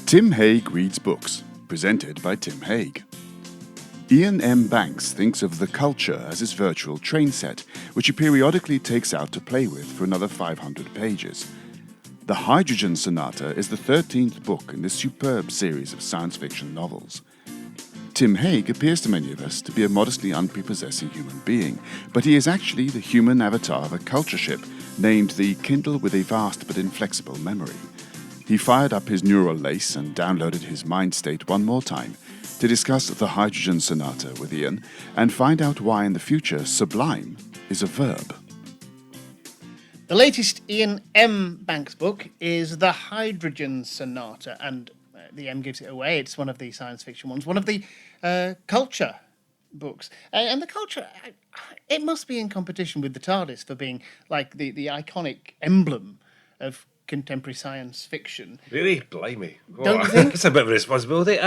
Tim Hague Reads Books, presented by Tim Hague. Iain M. Banks thinks of the culture as his virtual train set, which he periodically takes out to play with for another 500 pages. The Hydrogen Sonata is the 13th book in this superb series of science fiction novels. Tim Hague appears to many of us to be a modestly unprepossessing human being, but he is actually the human avatar of a culture ship named the Kindle with a Vast but Inflexible Memory. He fired up his neural lace and downloaded his mind state one more time to discuss the Hydrogen Sonata with Iain and find out why in the future sublime is a verb. The latest Iain M. Banks book is The Hydrogen Sonata, and the M gives it away. It's one of the science fiction ones, one of the culture books. And the culture, it must be in competition with the TARDIS for being like the iconic emblem of contemporary science fiction. Really? Blimey. Don't you think? It's a bit of a responsibility.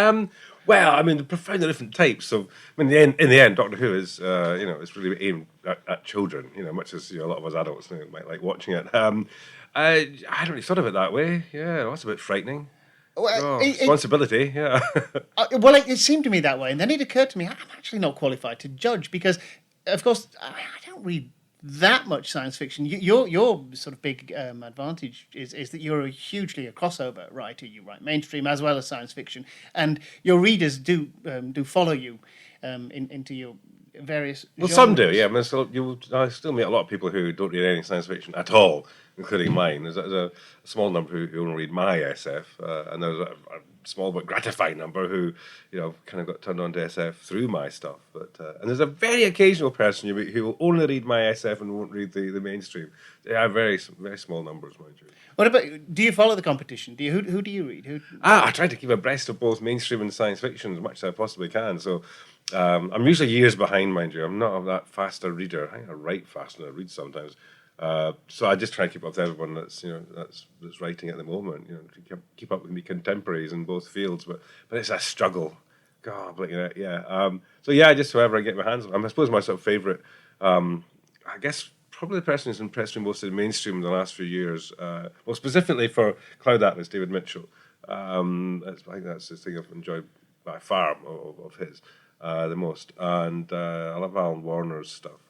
Well, I mean, they're profoundly different types of... I mean, in the end, Doctor Who is, it's really aimed at children, much as a lot of us adults might like watching it. I hadn't really thought of it that way. Yeah, that's a bit frightening. Responsibility, yeah. Well, it seemed to me that way, and then it occurred to me, I'm actually not qualified to judge, because, of course, I don't read that much science fiction. Your sort of big advantage is that you're hugely a crossover writer. You write mainstream as well as science fiction, and your readers do follow you into your various genres. Some do, yeah. I mean, I still meet a lot of people who don't read any science fiction at all, including mine. There's a small number who only read my SF, and there's a small but gratifying number who, kind of got turned on to SF through my stuff. But and there's a very occasional person you meet who will only read my SF and won't read the mainstream. They are very small numbers, mind you. What about? Do you follow the competition? Who do you read? I try to keep abreast of both mainstream and science fiction as much as I possibly can. So I'm usually years behind, mind you. I'm not that fast a reader. I think I write faster than I read sometimes. So I just try to keep up with everyone that's writing at the moment. To keep up with the contemporaries in both fields, but it's a struggle. God, so yeah, just whoever I get my hands on. I suppose my sort of favourite, I guess probably the person who's impressed me most in the mainstream in the last few years. Well, specifically for Cloud Atlas, David Mitchell. I think that's the thing I've enjoyed by far of his the most, and I love Alan Warner's stuff.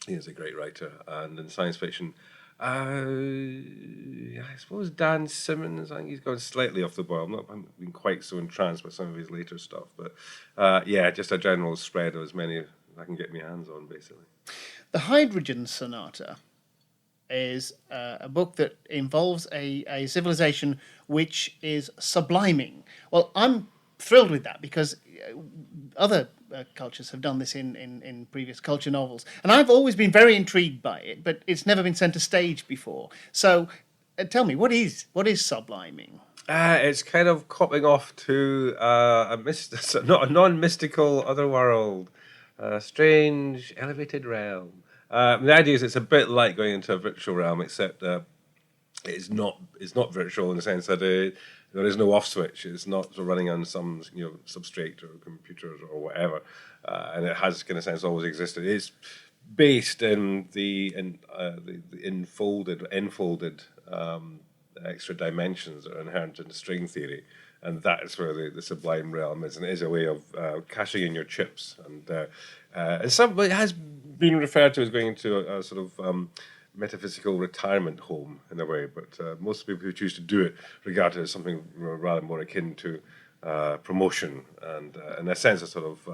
He's a great writer, and in science fiction, I suppose Dan Simmons. I think he's gone slightly off the boil. I haven't been quite so entranced by some of his later stuff, but just a general spread of as many as I can get my hands on, basically. The Hydrogen Sonata is a book that involves a civilization which is subliming. Well, I'm thrilled with that because other cultures have done this in previous culture novels, and I've always been very intrigued by it, but it's never been sent to stage before. So tell me, what is subliming? It's kind of copping off to not a non-mystical other world, a strange elevated realm. The idea is it's a bit like going into a virtual realm, except it's not virtual in the sense that there is no off switch. It's not running on some substrate or computers or whatever, and it has, in a sense, always existed. It's based in the enfolded extra dimensions that are inherent in string theory, and that is where the sublime realm is, and it is a way of cashing in your chips. And it has been referred to as going into a sort of metaphysical retirement home in a way, but most people who choose to do it regard it as something rather more akin to promotion and, in a sense, a sort of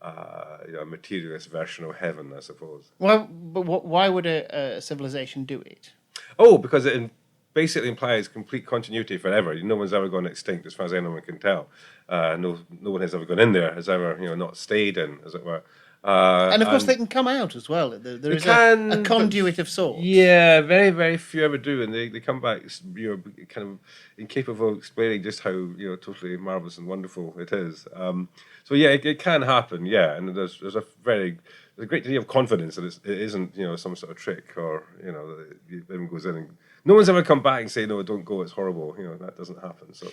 a materialist version of heaven, I suppose. Well, but why would a civilization do it? Oh, because it basically implies complete continuity forever. No one's ever gone extinct, as far as anyone can tell. No one has ever gone in there, has ever not stayed in, as it were. And of course, they can come out as well. There is a conduit of sorts. Yeah, very, very few ever do, and they come back, kind of incapable of explaining just how totally marvelous and wonderful it is. It can happen. Yeah, and there's a great degree of confidence that it isn't some sort of trick or that everyone goes in and no one's ever come back and say no, don't go, it's horrible. That doesn't happen. So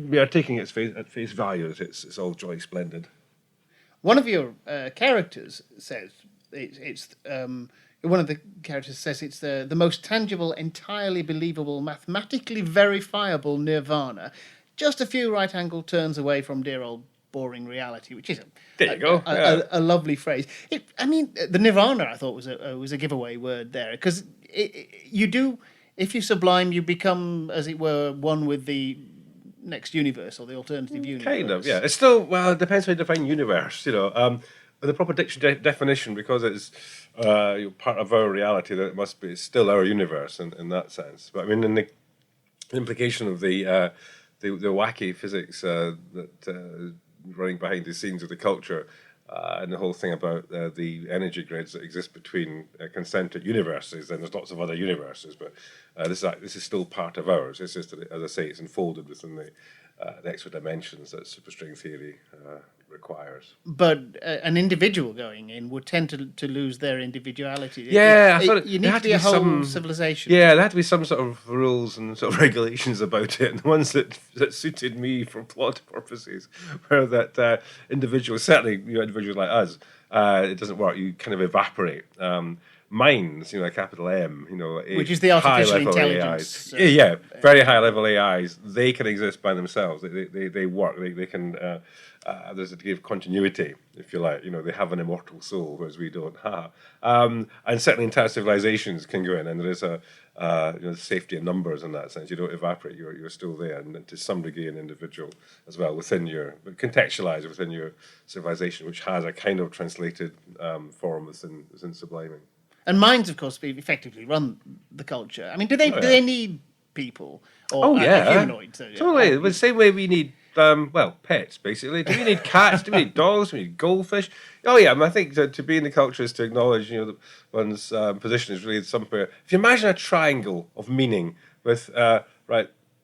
we are taking it at face value that it's all joy splendid. One of your characters says it's one of the characters says it's the most tangible, entirely believable, mathematically verifiable nirvana, just a few right-angle turns away from dear old boring reality, which is There you go. Yeah. a lovely phrase. I mean, the nirvana I thought was a giveaway word there, because you do, if you sublime, you become, as it were, one with the next universe or the alternative universe. Kind of, yeah. It's still, well, it depends how you define universe, you know. The proper dictionary definition, because it's part of our reality, that it must be, it's still our universe in that sense. But I mean, in the implication of the wacky physics that running behind the scenes of the culture, and the whole thing about the energy grids that exist between concentric universes, and there's lots of other universes, but this is still part of ours. It's just, as I say, it's enfolded within the extra dimensions that superstring theory requires. But an individual going in would tend to lose their individuality. Yeah, I thought you need to be a whole civilization. Yeah, there had to be some sort of rules and sort of regulations about it. And the ones that suited me for plot purposes were that individuals, certainly individuals like us, it doesn't work. You kind of evaporate. Minds, capital M, which is the artificial intelligence. AIs. Very high level AIs. They can exist by themselves. They work. They can. There's a degree of continuity, if you like. They have an immortal soul, whereas we don't have. And certainly entire civilizations can go in, and there is a safety in numbers in that sense. You don't evaporate. You're still there, and to some degree an individual as well but contextualized within your civilization, which has a kind of translated form within subliming. And minds, of course, effectively run the culture. I mean, do they need people or humanoids? Totally. The same way we need pets, basically. Do we need cats? Do we need dogs? Do we need goldfish? Oh yeah, I think to be in the culture is to acknowledge, that one's position is really somewhere. If you imagine a triangle of meaning with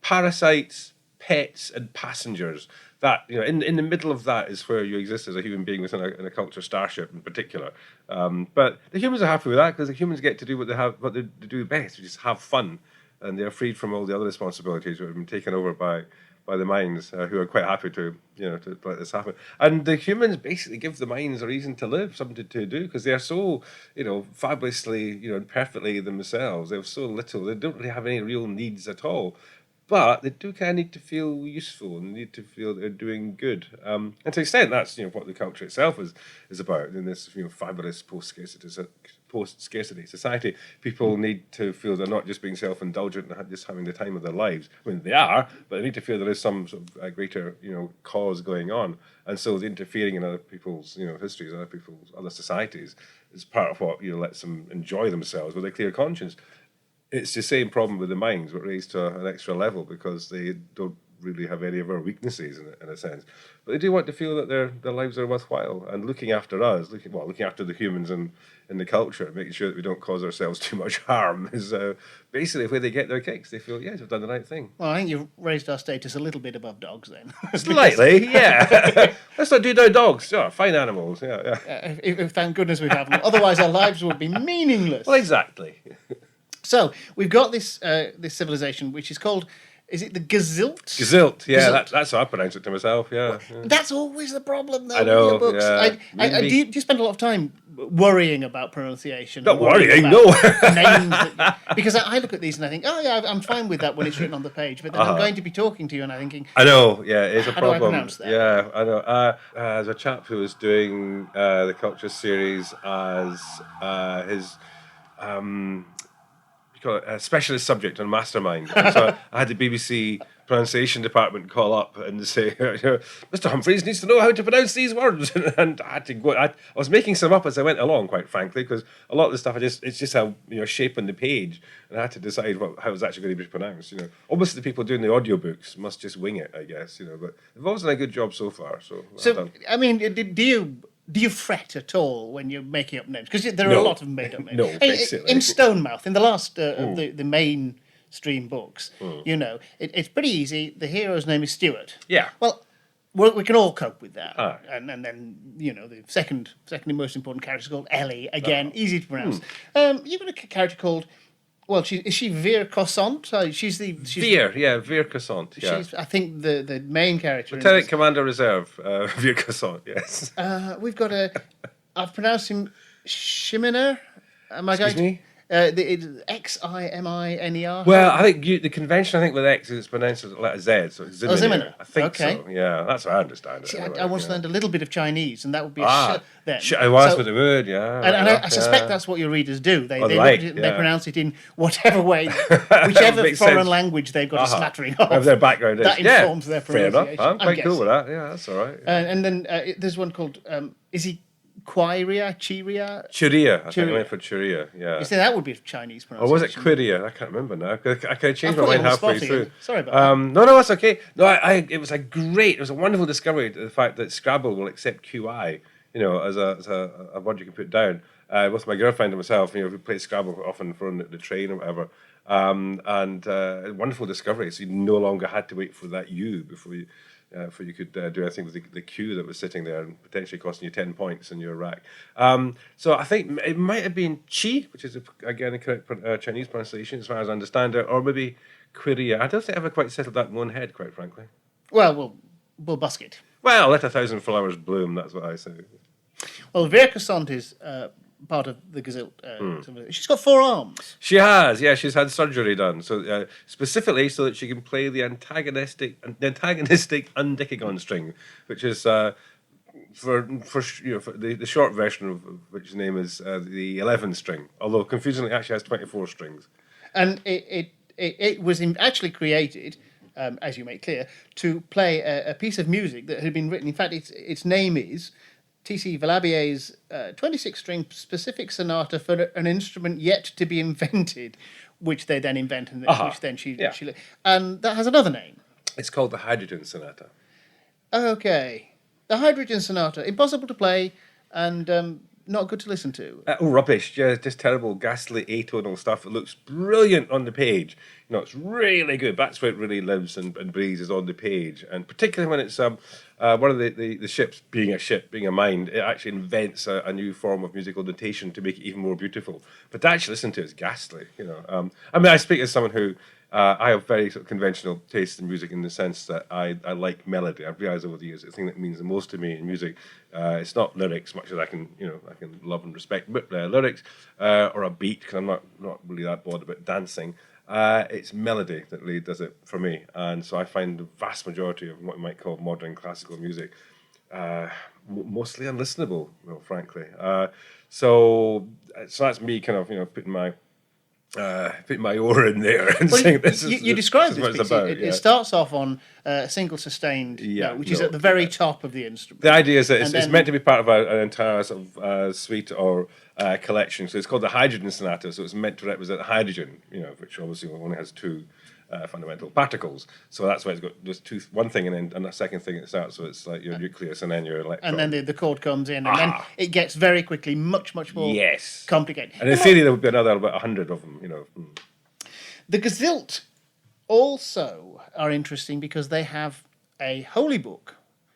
parasites, pets, and passengers. That in the middle of that is where you exist as a human being within a culture starship in particular. But the humans are happy with that because the humans get to do what they do best, which is have fun, and they're freed from all the other responsibilities that have been taken over by the minds, who are quite happy to let this happen. And the humans basically give the minds a reason to live, something to do, because they are so fabulously perfectly themselves. They have so little. They don't really have any real needs at all. But they do kind of need to feel useful and need to feel they're doing good. And to an extent, that's what the culture itself is about. In this fabulous post-scarcity society, people need to feel they're not just being self-indulgent and just having the time of their lives. I mean, they are, but they need to feel there is some sort of greater cause going on. And so the interfering in other people's histories, other societies, is part of what lets them enjoy themselves with a clear conscience. It's the same problem with the minds, but raised to an extra level because they don't really have any of our weaknesses in a sense. But they do want to feel that their lives are worthwhile, and looking after us, looking after the humans in the culture, making sure that we don't cause ourselves too much harm is basically where they get their kicks. They feel, yes, we've done the right thing. Well, I think you've raised our status a little bit above dogs then. Slightly, yeah. Let's not do no dogs. Oh, fine animals, yeah. If thank goodness we have them. Otherwise our lives would be meaningless. Well, exactly. So we've got this civilization which is called, is it the Gazilt? Gazilt, yeah, that's how I pronounce it to myself, yeah. That's always the problem, though, I know, with your books. yeah. Do you spend a lot of time worrying about pronunciation? Not worrying, no. Names because I look at these and I think, oh yeah, I'm fine with that when it's written on the page, but then I'm going to be talking to you and I'm thinking... I know, yeah, it's a problem. How do I pronounce that? Yeah, I know. There's a chap who was doing the Culture series as his... a specialist subject on Mastermind. And so I had the BBC pronunciation department call up and say, Mr. Humphreys needs to know how to pronounce these words. And I had to go. I was making some up as I went along, quite frankly, because a lot of the stuff it's just how shape on the page, and I had to decide how it was actually going to be pronounced. Obviously the people doing the audiobooks must just wing it, I guess. But they've always done a good job so far. So well done. I mean, do you fret at all when you're making up names? Because there are a lot of made-up names. No, basically. In Stonemouth, in the last of the mainstream books, it's pretty easy. The hero's name is Stuart. Yeah. Well, we can all cope with that. And then, the second most important character is called Ellie. Again, easy to pronounce. You've got a character called... Well, is she Veer Cossant? Veer Cossant. Yeah. She's, I think, the main character. Lieutenant Commander Reserve, Veer Cossant. Yes. We've got I've pronounced him Shiminer. Am I going Excuse me? It's Ximiner. Well, I think the convention, I think with X is it's pronounced as a letter Z, so it's Oh, Ziminer. Ziminer. I think Okay. so. Yeah, that's how I understand it. See, Anyway, I once yeah. learned a little bit of Chinese, and that would be a Ah, then. I was So- with the word, yeah. And, right and I enough, suspect yeah. that's what your readers do. They Oh, they they look like, at it and they yeah. pronounce it in whatever way, whichever Makes foreign sense. language they've got a slattering of. Whatever their background is. That informs their Fair enough. pronunciation. I'm quite cool with guessing. that. Yeah, that's all right. And then there's one called is he Quiria? Chiria? Churia, I think I Churia. went for Churia, yeah. You say that would be Chinese Or was it pronunciation. Quiria? I can't remember now. I could have changed I've my put you mind on the spot, halfway Ian. through. Sorry about that. No, that's okay. No, it was it was a wonderful discovery, the fact that Scrabble will accept QI, as a word you can put down. Both my girlfriend and myself, we played Scrabble often for on the train or whatever. A wonderful discovery. So you no longer had to wait for that U before you could do anything with the Q that was sitting there and potentially costing you 10 points in your rack. So I think it might have been Chi, which is again a correct Chinese pronunciation as far as I understand it, or maybe Quiria. I don't think I ever quite settled that in one head, quite frankly. Well, we'll busk it. Well, let 1,000 flowers bloom. That's what I say. Well, Vera Cassant is part of the Gazilt. She's got 4 arms. She has, yeah. She's had surgery done, so specifically so that she can play the antagonistic undicagon string, which is for the short version of which name is the 11 string. Although confusingly, it actually has 24 strings. And it was actually created, as you make clear, to play a piece of music that had been written. In fact, its name is T.C. Valabier's 26-string specific sonata for an instrument yet to be invented, which they then invent, and which then she and that has another name. It's called the Hydrogen Sonata. Okay, the Hydrogen Sonata, impossible to play, and not good to listen to. Rubbish, yeah, just terrible, ghastly atonal stuff. It looks brilliant on the page. It's really good. That's where it really lives and breathes, is on the page. And particularly when it's one of the ships, being a ship, being a mind, it actually invents a new form of musical notation to make it even more beautiful. But to actually listen to it is ghastly, I speak as someone who I have very sort of conventional taste in music in the sense that I like melody. I've realised over the years the thing that means the most to me in music, it's not lyrics, much as I can love and respect lyrics or a beat, because I'm not really that bothered about dancing. It's melody that really does it for me, and so I find the vast majority of what you might call modern classical music mostly unlistenable, frankly. So that's me kind of putting my oar in there and saying this is you described what this it's piece. about. It starts off on a single sustained note, which is at the very top of the instrument. The idea is that it's then- meant to be part of an entire sort of suite or collection. So it's called the Hydrogen Sonata. So it's meant to represent hydrogen, which obviously only has 2 fundamental particles. So that's why it's got just one thing and then a second thing at the start. So it's like your nucleus and then your electron. And then the chord comes in, and then it gets very quickly much more complicated. And in theory, there would be about 100 of them. The Gazilt also are interesting because they have a holy book,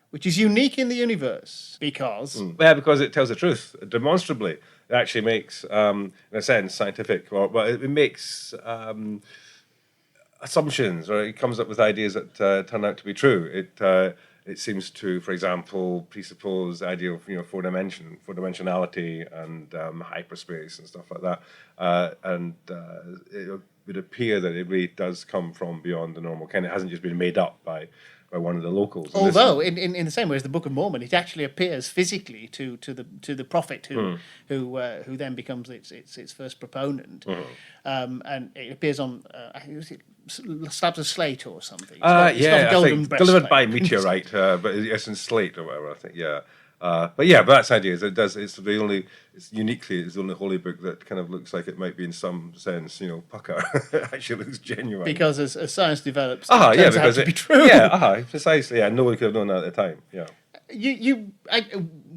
which is unique in the universe because Yeah, because it tells the truth demonstrably. It actually makes, in a sense, scientific, it makes assumptions, or it comes up with ideas that turn out to be true. It seems to, for example, presuppose the idea of four dimensionality and hyperspace and stuff like that, and it would appear that it really does come from beyond the normal kind. It hasn't just been made up by one of the locals. although in the same way as the Book of Mormon, it actually appears physically to the prophet who then becomes its first proponent, and it appears on I think it was slabs of slate or something. It's not a golden breastplate. Delivered by meteorite, but it's in slate or whatever. I think, yeah. But that's the idea. Is it does. It's the only holy book that kind of looks like it might be in some sense, pucker. It actually looks genuine. Because as science develops, it turns out to be true. Yeah, precisely. Yeah, no one could have known that at the time. Yeah.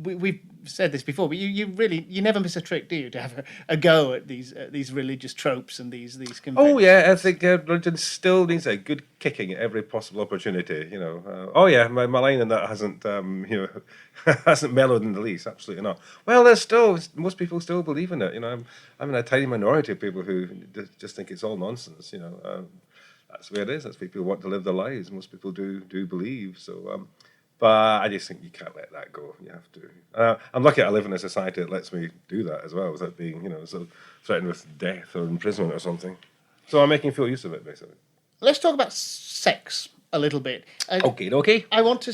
We've said this before, but you never miss a trick, do you? To have a go at these religious tropes and these conventions. Oh yeah, I think religion still needs a good kicking at every possible opportunity. My line in that hasn't hasn't mellowed in the least. Absolutely not. Well, there's still most people still believe in it. I'm in a tiny minority of people who just think it's all nonsense. That's where it is. That's where people want to live their lives. Most people do believe so. But I just think you can't let that go. You have to. I'm lucky I live in a society that lets me do that as well, without being, sort of threatened with death or imprisonment or something. So I'm making full use of it, basically. Let's talk about sex a little bit. Okay. I want to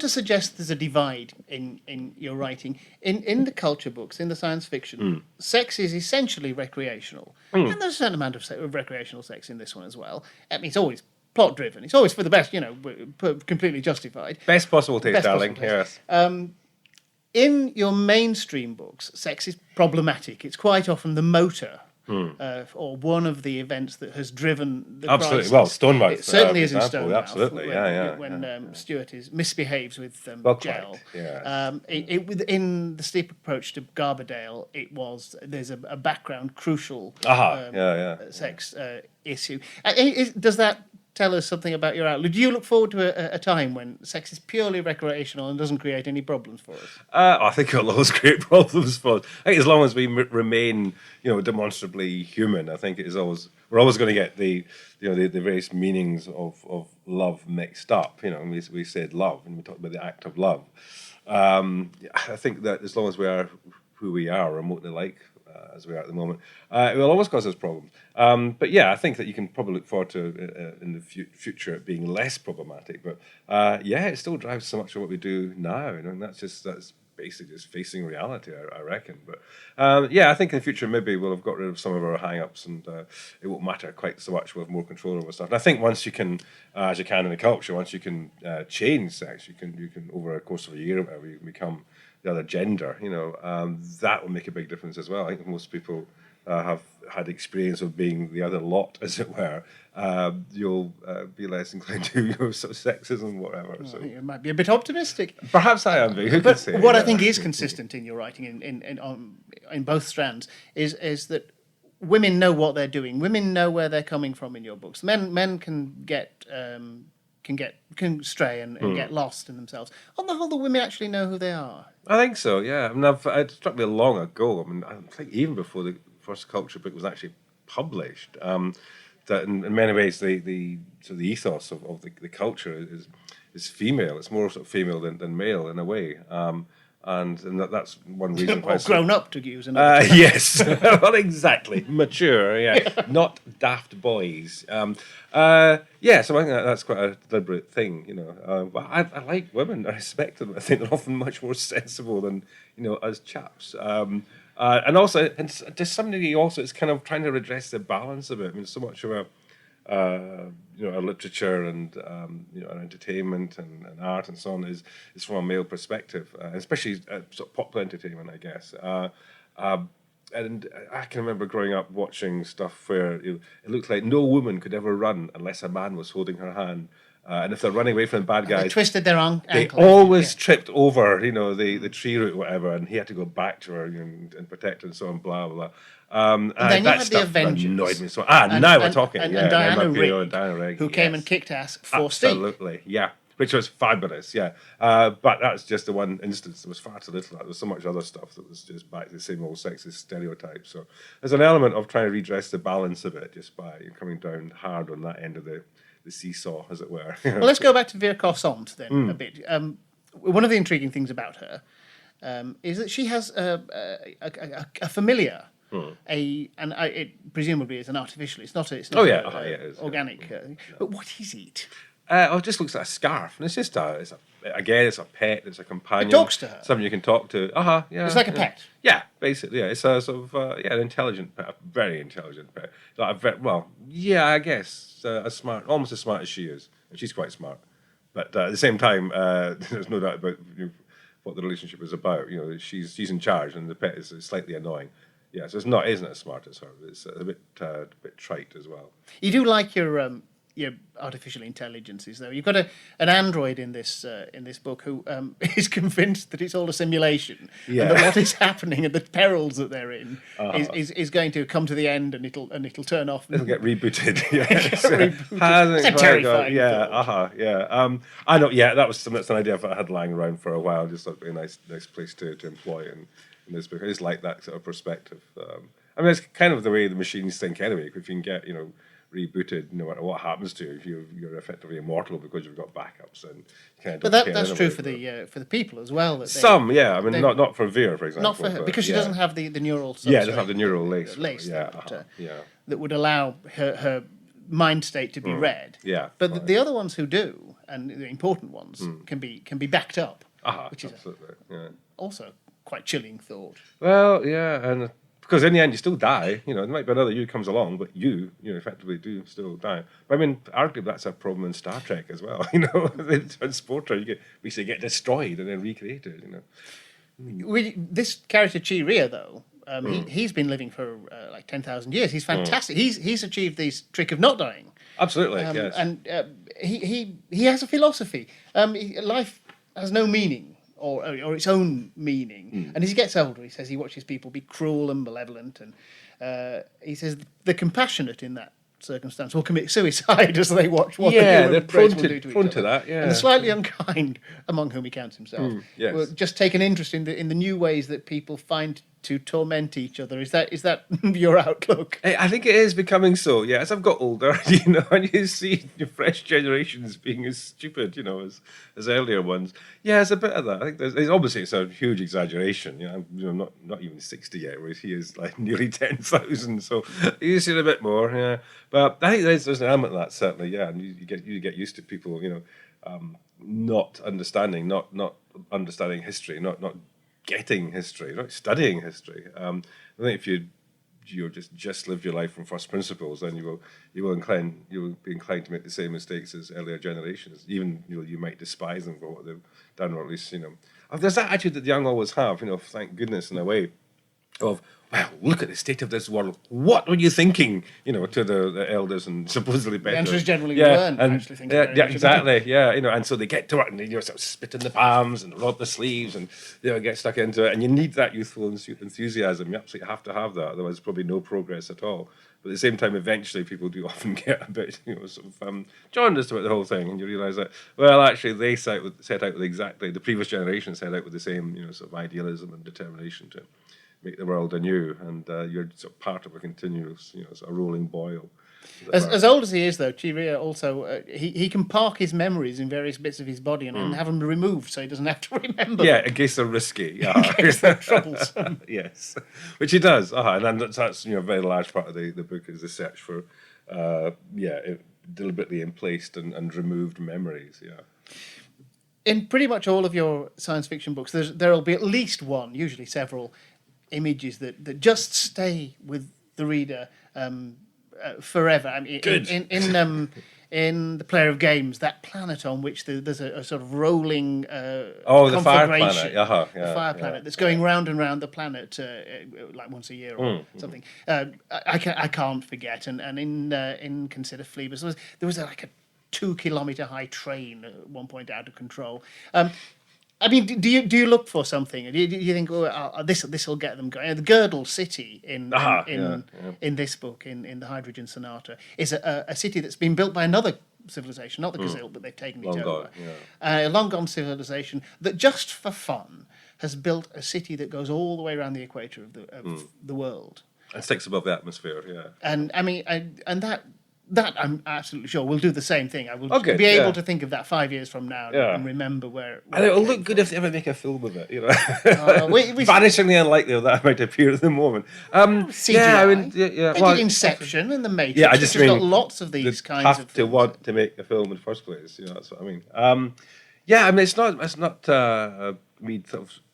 suggest there's a divide in your writing. In the culture books, in the science fiction, sex is essentially recreational, and there's a certain amount of recreational sex in this one as well. I mean, it's always plot driven. It's always for the best, completely justified. Best possible taste, Best darling. possible taste. Yes. In your mainstream books, sex is problematic. It's quite often the motor. Or one of the events that has driven the Absolutely. crisis. Well, Stonemouth. It certainly is in example. Stonemouth. Absolutely. When Stuart misbehaves with Well, Gel. quite, yes. In the steep approach to Garberdale, there's a background crucial sex issue. Does that tell us something about your outlook? Do you look forward to a time when sex is purely recreational and doesn't create any problems for us? I think it'll always create problems for us. I think as long as we remain, demonstrably human, I think we're always going to get the various meanings of love mixed up. We said love, and we talked about the act of love. I think that as long as we are who we are, remotely like as we are at the moment, it will always cause us problems. But yeah, I think that you can probably look forward to in the future it being less problematic. But it still drives so much of what we do now, and that's basically just facing reality, I reckon. But I think in the future maybe we'll have got rid of some of our hang-ups, and it won't matter quite so much. We'll have more control over stuff. And I think once you can, as you can in the culture, once you can change sex, you can over a course of a year or whatever, you can become the other gender, that will make a big difference as well. I think most people have had experience of being the other lot, as it were. You'll be less inclined to sort of sexism, whatever. Well, So you might be a bit optimistic. perhaps I am. Who can But say? what I think is consistent in your writing in both strands is that women know what they're doing. Women know where they're coming from in your books. Men can stray and get lost in themselves. On the whole, the women actually know who they are. I think so. Yeah. I mean, it struck me long ago. I mean, I think even before the first culture book was actually published, that in many ways the ethos of the culture is female. It's more sort of female than male in a way. And that's one reason why. Or grown up, to use another term. Yes, well, exactly, mature. Yeah, not daft boys. So I think that's quite a deliberate thing. But I like women. I respect them. I think they're often much more sensible than us chaps. And also, and to some degree, also, it's kind of trying to redress the balance of it. I mean, so much of our literature and our entertainment and art and so on is from a male perspective, especially sort of popular entertainment, I guess. And I can remember growing up watching stuff where it looked like no woman could ever run unless a man was holding her hand. And if they're running away from the bad guys, They twisted their ankle. they always tripped over, the tree root, whatever, and he had to go back to her and protect her and so on, blah blah. And then you that had the stuff Avengers. annoyed me so. Now we're talking. And Yeah, Diana Diana Rigg, Rigg, who came and yes. kicked ass for Steve. Absolutely, yeah. Which was fabulous, yeah. But that's just the one instance. There was far too little. There was so much other stuff that was just back to the same old sexist stereotypes. So there's an element of trying to redress the balance of it just by coming down hard on that end of the seesaw, as it were. Well, let's go back to Vera Cossant then a bit. One of the intriguing things about her is that she has a familiar. It presumably is an artificial. It's not. It's not. It is, organic. But what is it? It just looks like a scarf, and it's just it's a pet, it's a companion. It talks to her. Something you can talk to. Yeah. It's like a pet. Yeah, basically, yeah. It's a sort of an intelligent pet, a very intelligent pet. I guess smart, almost as smart as she is, and she's quite smart. But at the same time, there's no doubt about what the relationship is about. She's in charge, and the pet is slightly annoying. Yeah, so isn't as smart as her. It's a bit trite as well. You do like your artificial intelligences, though. You've got an android in this book who is convinced that it's all a simulation, and that what is happening and the perils that they're in is going to come to the end, and it'll turn off. It'll get rebooted. Yes. It's a terrifying thought. I know. Yeah, that's an idea I had lying around for a while. Just thought it'd be a nice place to employ in this book. I just like that sort of perspective. I mean, it's kind of the way the machines think anyway. If you can get rebooted, no matter what happens to you, you're effectively immortal because you've got backups, and you kind of But don't care that's anyway, true for the people as well. That some, yeah. I mean, they, not for Vera, for example. not for her but, because she yeah. doesn't have the neural substrate. Yeah, it doesn't have the neural lace. that, Yeah. that would allow her mind state to be read. Yeah, But right. the other ones who do, and the important ones, can be backed up, which is Absolutely. Yeah. also quite chilling thought. Well, yeah, and because in the end you still die. You know, there might be another you comes along, but you effectively do still die. But I mean, arguably that's a problem in Star Trek as well. You know, the transporter, we say get destroyed and then recreated. You know. This character Chi-Rhea, though, he's been living for like 10,000 years. He's fantastic. He's achieved this trick of not dying. Absolutely, yes. And he has a philosophy. Life has no meaning or its own meaning. And as he gets older, he says he watches people be cruel and malevolent, and he says the compassionate in that circumstance will commit suicide as they watch what they're prone will do to each to other. that. Yeah, And the slightly unkind, among whom he counts himself, yes. will just take an interest in the new ways that people find to torment each other. Is that your outlook? I think it is becoming so. Yeah, as I've got older, you know, and you see your fresh generations being as stupid, you know, as earlier ones. Yeah, there's a bit of that. I think there's obviously it's a huge exaggeration. You know, I'm not even 60 yet, whereas he is like nearly 10,000. So you see it a bit more. Yeah, but I think there's an element of that certainly. Yeah, and you get used to people, you know, not understanding understanding history, not getting history, not studying history. I think if you just live your life from first principles, then you will be inclined to make the same mistakes as earlier generations. Even you might despise them for what they've done, or at least there's that attitude that the young always have. Thank goodness in a way of, well, look at the state of this world. What were you thinking? To the elders and supposedly better. The answers generally weren't actually thinking very much exactly. about it. Yeah, and so they get to it and they sort of spit in the palms and rub the sleeves and get stuck into it. And you need that youthful enthusiasm. You absolutely have to have that. Otherwise, there's probably no progress at all. But at the same time, eventually, people do often get a bit, sort of jaundiced about the whole thing, and you realise that, well, actually, they set out with exactly the previous generation set out with the same, sort of idealism and determination to make the world anew, and you're sort of part of a continuous, sort of rolling boil. As old as he is, though, Chi-Rhea also he can park his memories in various bits of his body and have them removed, so he doesn't have to remember. Yeah, them. in case they're risky. In case they're troublesome. Yes, which he does. And then that's a very large part of the book is the search for deliberately emplaced and removed memories. Yeah. In pretty much all of your science fiction books, there'll be at least one, usually several, images that just stay with the reader forever. I mean, Good. in the Player of Games, that planet on which there's a sort of rolling the fire conflagration, planet. the fire planet that's going round and round the planet like once a year or something. I can't forget. And in Consider Phoebus, there was like a 2-kilometer high train at one point out of control. I mean, do you look for something? Do you think, this will get them going? The Girdle City in this book, in the Hydrogen Sonata, is a city that's been built by another civilization, not the Gazille, but they've taken it over. A long gone civilization that just for fun has built a city that goes all the way around the equator of the world. And sticks above the atmosphere, yeah. And I mean, that I'm absolutely sure will do the same thing. I will be able to think of that 5 years from now and remember where and it'll look good if they ever make a film of it, we Vanishingly unlikely that might appear at the moment. CGI. They did Inception and The Matrix. Yeah, I just which has mean got lots of these kinds have of to things. want to make a film in the first place. That's what I mean. I mean, it's not me.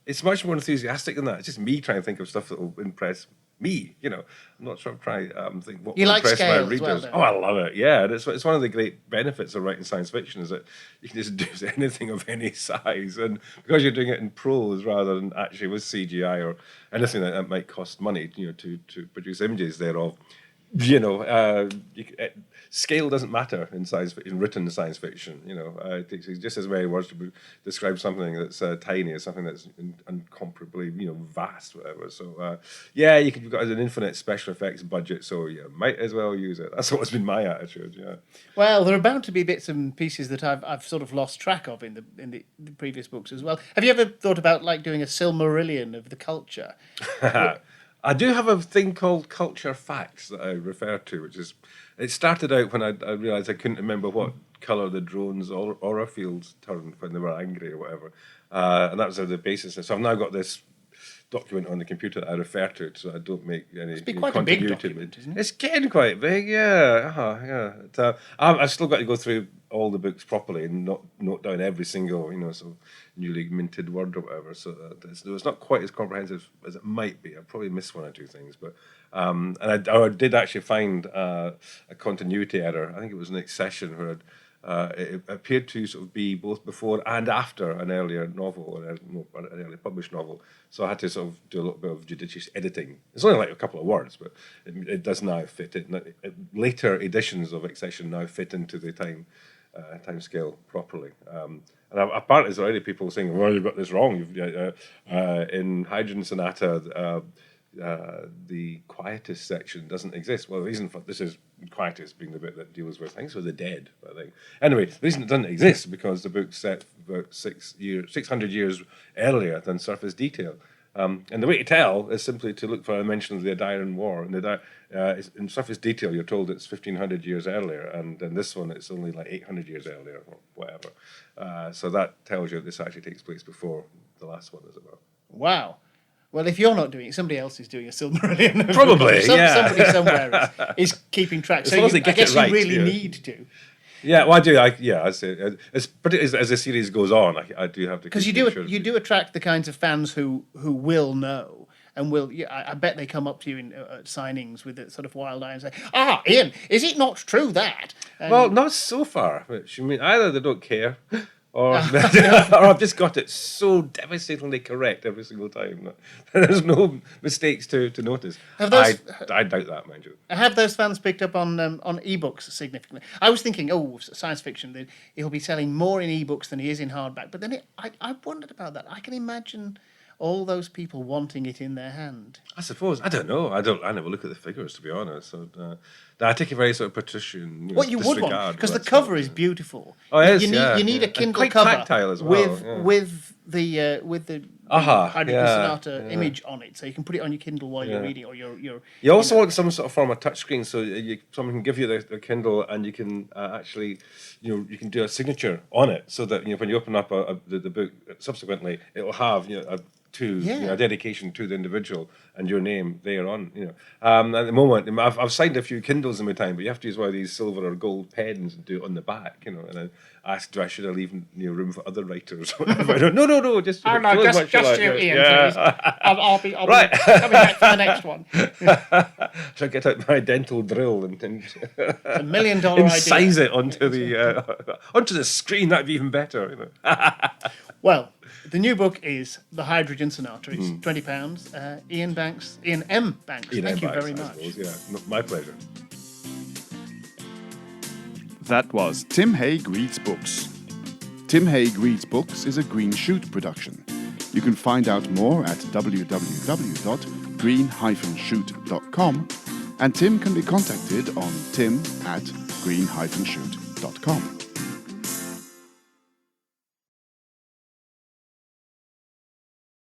It's much more enthusiastic than that. It's just me trying to think of stuff that will impress me. I'm not sure I'm trying to think what you will like impress my scale as readers. well, I love it. Yeah, and it's one of the great benefits of writing science fiction is that you can just do anything of any size, and because you're doing it in prose rather than actually with CGI or anything that might cost money, to produce images thereof. Scale doesn't matter in written science fiction. It takes just as many words to describe something that's tiny as something that's incomparably, vast, whatever. So, you've got an infinite special effects budget, so you might as well use it. That's always been my attitude. Yeah. Well, there are bound to be bits and pieces that I've sort of lost track of in the previous books as well. Have you ever thought about doing a Silmarillion of the culture? I do have a thing called Culture Facts that I refer to, which is, it started out when I realised I couldn't remember what colour the drones' aura fields turned when they were angry or whatever. And that was the basis. So I've now got this document on the computer that I refer to, so I don't make any It's quite a big continuity. document, isn't it? It's getting quite big, yeah. Yeah. I've still got to go through all the books properly and note down every single, sort of newly minted word or whatever. So it's not quite as comprehensive as it might be. I probably missed one or two things, but and I did actually find a continuity error. I think it was an accession where it appeared to sort of be both before and after an earlier novel, or an earlier published novel. So I had to sort of do a little bit of judicious editing. It's only like a couple of words, but it does now fit it. Later editions of Accession now fit into the time scale properly. And apparently there's already people saying, well, you've got this wrong. In Hydrogen Sonata, the quietist section doesn't exist. Well, the reason for this is quietist being the bit that deals with, I think, the dead. I think. Anyway, the reason it doesn't exist is because the book's set about 600 years earlier than Surface Detail. And the way to tell is simply to look for a mention of the Adairan War. And in Surface Detail, you're told it's 1,500 years earlier, and in this one, it's only like 800 years earlier, or whatever. So that tells you this actually takes place before the last one, as it were. Wow. Well, if you're not doing it, somebody else is doing a Silmarillion. Probably, yeah. Somebody somewhere is keeping track. As long as they get it right, you really yeah. need to. Yeah, well, I do. I say, particularly as the series goes on, I do have to. Because you do attract the kinds of fans who will know and will. Yeah, I bet they come up to you in signings with a sort of wild eye and say, Iain, is it not true that? And well, not so far. Which, I mean, either they don't care, or I've just got it so devastatingly correct every single time. There's no mistakes to notice. I doubt that, mind you. Have those fans picked up on ebooks significantly? I was thinking, science fiction, he'll be selling more in ebooks than he is in hardback. But then I wondered about that. I can imagine all those people wanting it in their hand. I suppose. I don't know. I never look at the figures, to be honest. So I take a very sort of patrician. What you would want, because the cover is beautiful. Oh, it is. You need a Kindle quite cover tactile as well, with the Hydrogen Sonata image on it, so you can put it on your Kindle while you're reading, or your. You also want some sort of form of touchscreen, so someone can give you the Kindle, and you can actually, you can do a signature on it, so that when you open up the book subsequently, it will have a dedication to the individual and your name there on. At the moment, I've signed a few Kindles in my time, but you have to use one of these silver or gold pens and do it on the back. And I asked, should I leave room for other writers? No, just you, Iain, yeah. please. I'll be coming back for the next one. Try to get out my dental drill and it's $1 million incise idea. it onto the screen. That'd be even better. Well, the new book is The Hydrogen Sonata. It's £20. Iain M. Banks. Thank you very much. Suppose, my pleasure. That was Tim Haig Reads Books. Tim Haig Reads Books is a Green Shoot production. You can find out more at www.green-shoot.com, and Tim can be contacted on tim@green-shoot.com.